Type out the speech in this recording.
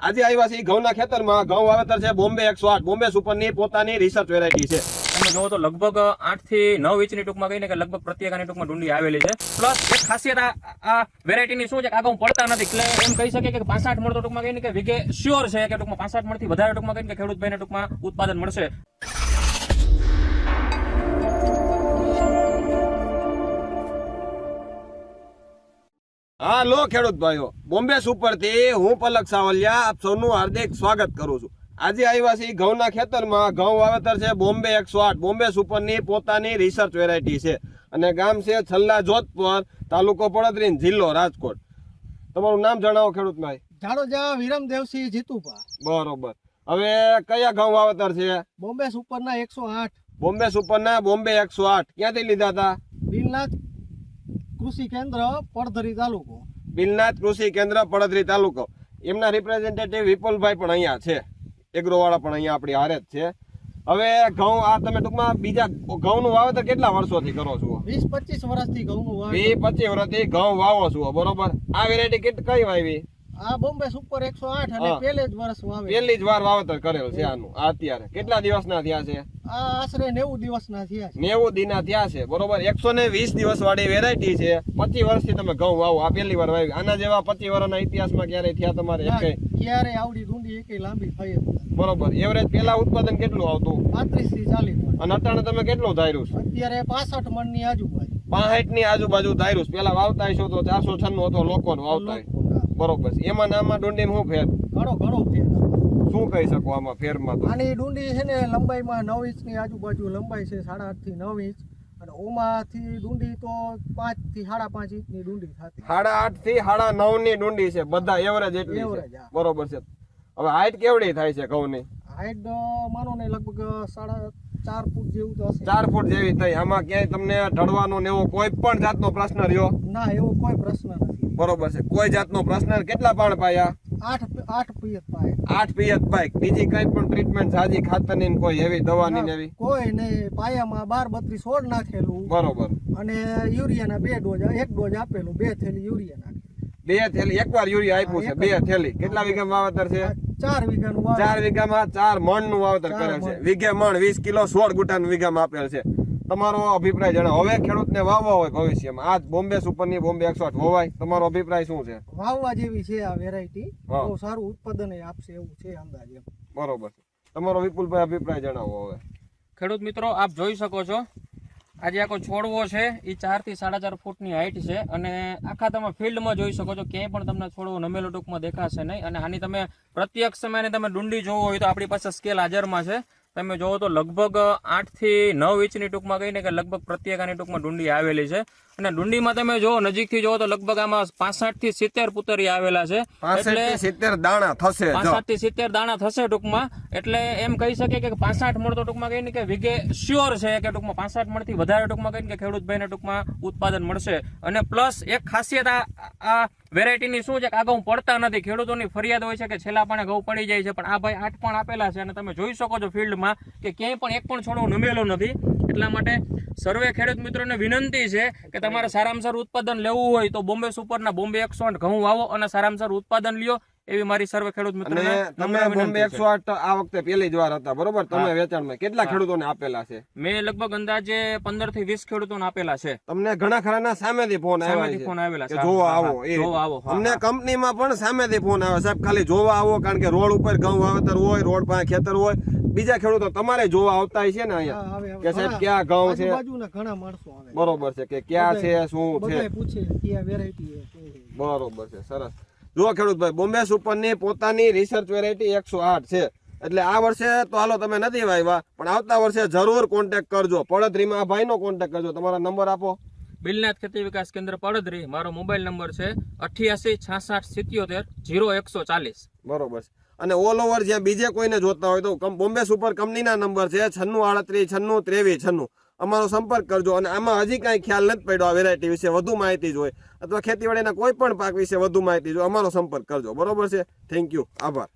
આજે આવ્યા છે ઘઉંના ખેતરમાં. ઘઉં વાવેતર છે બોમ્બે 108. બોમ્બે સુપરની પોતાની રિસર્ચ વેરાયટી છે. તમે જોવો તો લગભગ 8 થી 9 ઇંચની ટૂંકમાં કહીને કે લગભગ પ્રતિ એકાની ટૂંકમાં ડુંડી આવેલી છે. પ્લસ એક ખાસિયત આ વેરાયટીની શું છે કે આગળ પડતા નથી, એટલે એમ કહી શકીએ કે 65 મણ તો ટૂંકમાં કહીને કે વીઘે શ્યોર છે કે ટૂંકમાં 65 મણથી વધારે ટૂંકમાં કહીને કે ખેડૂત ભાઈને ટૂંકમાં ઉત્પાદન મળશે. હા લો ખેડૂત ભાઈઓ, બોમ્બે સુપર થી હું પલક સાવલિયા આપ સૌનું હાર્દિક સ્વાગત કરું છું. આજે આવ્યા છે ઘઉંના ખેતરમાં. ઘઉં વાવેતર છે બોમ્બે 108. બોમ્બે સુપરની પોતાની રિસર્ચ વેરાયટી છે અને ગામ છે છલ્લા જોધપુર, તાલુકો પડદરી, જિલ્લો રાજકોટ. તમારું નામ જણાવો ખેડૂત ભાઈ. જાડોજા વિરમદેવસિંહ જીતુભા. બરોબર. હવે કયા ઘઉં વાવેતર છે? બોમ્બે સુપરના 108. બોમ્બે સુપરના બોમ્બે 108. ક્યાંથી લીધા હતા? બિલનાથ કૃષિ કેન્દ્ર પડધરી તાલુકો. બિલનાથ કૃષિ કેન્દ્ર પડદરી તાલુકો. એમના રિપ્રેઝેન્ટેટિવ વિપુલભાઈ પણ અહીંયા છે, એગ્રોવાળા પણ અહીંયા આપણી હારે જ છે. હવે ઘઉં આ તમે ટૂંકમાં બીજા ઘઉંનું વાવેતર કેટલા વર્ષોથી કરો છો? 20-25 વર્ષથી ઘઉંનું વાવેતર. 20-25 વર્ષથી ઘઉં વાવો છો, બરોબર. આ વેરાયટી કઈ વાવી? આ બોમ્બે સુપર 108 અને પહેલે જ વર્ષ વાવે. પહેલી જ વાર વાવેતર કરેલ છે આનું. આ અત્યારે કેટલા દિવસના થયા છે? આ આશરે 90 દિવસના થયા છે. 90 દિના થયા છે, બરોબર. 120 દિવસ વાળી વેરાયટી છે. 25 વર્ષથી તમે ઘઉં વાવો, આ પહેલી વાર વાવી. આના જેવા 25 વર્ષના ઇતિહાસમાં ક્યારે થયા તમારે? ક્યારે આવડી ડુંડી એકે લાંબી થઈ? બરોબર. એવરેજ પેલા ઉત્પાદન કેટલું આવતું? 35 થી 40 મણ. અને અત્યારે તમે કેટલું ધાર્યું છે? અત્યારે 65 મણની આજુબાજુ. 65 ની આજુબાજુ ધાર્યું. પેલા વાવતા હશો તો 496 હતો લોકોનો વાવતા. બરોબર. એમાં આમાં ડુંડી શું ફેર? ઘણો ફેર. શું કહી શકો આમાં ફેરમાં? તો આની ડુંડી છે ને લંબાઈમાં 9 ઇંચની આજુબાજુ લંબાઈ છે, 8.5 થી 9 ઇંચ. અને ઓમાંથી ડુંડી તો 5 થી 5.5 ઇંચની ડુંડી થતી. 8.5 થી 9.5 ની ડુંડી છે, બધા એવરેજ એટલી છે. બરોબર છે. હવે હાઈટ કેવડી થાય છે ઘઉંની? હાઈટ માનો ને લગભગ 4.5 ફૂટ જેવું તો હશે. 4 ફૂટ જેવી થઈ. આમાં ક્યાંય તમને ઢળવાનો ને એવો કોઈ પણ જાતનો પ્રશ્ન રહ્યો? ના, એવો કોઈ પ્રશ્ન નથી. બરોબર છે, કોઈ જાતનો પ્રશ્ન. કેટલા પાણ પાયા? 8 પિયત પાય. 8 પિયત પાય. બીજી કઈ પણ ટ્રીટમેન્ટ સાજી ખાતરની ને કોઈ એવી દવાની ને એવી? કોઈ નહીં. પાયામાં 12-32 છોડ નાખેલું. બરોબર. અને યુરિયાના 2 ડોઝ, 1 ડોઝ આપેલું, 2 થેલી યુરિયા નાખેલું. 2 થેલી એકવાર યુરિયા આપ્યું છે. 2 થેલી. કેટલા વીઘામાં વાવેતર છે? 4 વીઘાનું વાવેતર. 4 વીઘામાં 4 મણ નું વાવેતર કરેલ છે. વીઘે મણ 20 કિલો 16 ગુટાનું વીઘામાં આપેલ છે. તમારો અભિપ્રાય જણાવો. હવે ખેડૂતને વાવવા હોય ભવિષ્યમાં આ બોમ્બે સુપરની બોમ્બે 108 હોવાય, તમારો અભિપ્રાય શું છે? વાવવા જેવી છે આ વેરાયટી. બહુ સારું ઉત્પાદન આપશે એવું છે અંદાજે. બરોબર. તમારો વિપુલભાઈ અભિપ્રાય જણાવો. હવે ખેડૂત મિત્રો, આપ જોઈ શકો છો આજે આખો છોડવો છે એ 4 થી 4.5 ફૂટની હાઈટ છે. અને આખા તમે ફિલ્ડમાં જોઈ શકો છો, ક્યાંય પણ તમને છોડવો નમેલો ટૂંકમાં દેખાશે નહીં. અને આની તમે પ્રત્યક્ષ સમયને તમે ડુંડી જોવો હોય તો આપણી પાસે સ્કેલ હાજરમાં છે. તમે જોવો તો લગભગ 8 થી 9 ઇંચની ટૂંકમાં કહીને કે લગભગ પ્રત્યેકાની ટૂંકમાં ડુંડી આવેલી છે. અને ડુંડીમાં તમે જો નજીકથી જોવો તો લગભગ આમાં 65 થી 70 પુતરી આવેલા છે. 65 થી 70 દાણા થશે. 65 થી 70 દાણા થશે ટૂંકમાં. એટલે એમ કહી શકીએ કે 65 મણ તો ટૂંકમાં કહીને કે વીઘે શ્યોર છે કે ટૂંકમાં 65 મણ થી વધારે ટૂંકમાં કહીને કે ખેડૂત ભાઈને ટૂંકમાં ઉત્પાદન મળશે. અને પ્લસ એક ખાસિયત આ વેરાયટીની શું છે કે આ ઘઉં પડતા નથી. ખેડૂતોની ફરિયાદ હોય છે કે છેલ્લા પાણે ઘઉં પડી જાય છે, પણ આ ભાઈ 8 પણ આપેલા છે. અને તમે જોઈ શકો છો ફિલ્ડમાં કે ક્યાંય પણ એક પણ છોડવો નમેલો નથી. એટલા માટે સર્વે ખેડૂત મિત્રોને વિનંતી છે કે તમારે સારામાં સારું ઉત્પાદન લેવું હોય તો બોમ્બે સુપરના બોમ્બે 108 ઘઉં વાવો અને સારામાં સારું ઉત્પાદન લ્યો, એવી મારી સર્વે ખેડૂત મિત્રોને. તમે બોમ્બે 108 આ વખતે પહેલી જ વાર હતા, બરોબર? તમે વેચાણમાં કેટલા ખેડૂતોને આપેલા છે? મેં લગભગ અંદાજે 15 થી 20 ખેડૂતોને આપેલા છે. તમને ઘણા ખરાના સામેથી ફોન આવ્યા છે જોવા આવો. અમને કંપનીમાં પણ સામેથી ફોન આવે, સાહેબ ખાલી જોવા આવો, કારણ કે રોડ ઉપર ઘઉં વાવેતર હોય, રોડ પાસે ખેતર હોય. બીજા ખેડૂતો તમારે જોવા આવતા છે ને અહીંયા કે સાહેબ ક્યાં ઘઉં છે? ઘણા માણસો આવે. બરોબર છે, કે ક્યાં છે, શું છે, પૂછે ક્યાં વેરાયટી છે. બરોબર છે, સરસ. જો ખેડૂતભાઈ, બોમ્બે સુપરની પોતાની રિસર્ચ વેરાયટી 108 છે. એટલે આ વર્ષે તો હાલો તમે નથી વાવ્યા, પણ આવતા વર્ષે જરૂર કોન્ટેક્ટ કરજો. પડદરીમાં આ ભાઈનો કોન્ટેક્ટ કરજો. તમારો નંબર આપો. બિલનાથ ખેતી વિકાસ કેન્દ્ર પડદરી. મારો મોબાઈલ નંબર છે 8866770140. બરોબર છે. અને ઓલ ઓવર જ્યાં બીજે કોઈને જોતા હોય તો બોમ્બે સુપર કંપનીના નંબર છે 9638966396. અમારો સંપર્ક કરજો. અને આમાં હજી કાંઈ ખ્યાલ નથી પડ્યો આ વેરાયટી વિશે, વધુ માહિતી જોઈએ અથવા ખેતીવાડીના કોઈ પણ પાક વિશે વધુ માહિતી જોઈએ, અમારો સંપર્ક કરજો. બરોબર છે. Thank you. આભાર.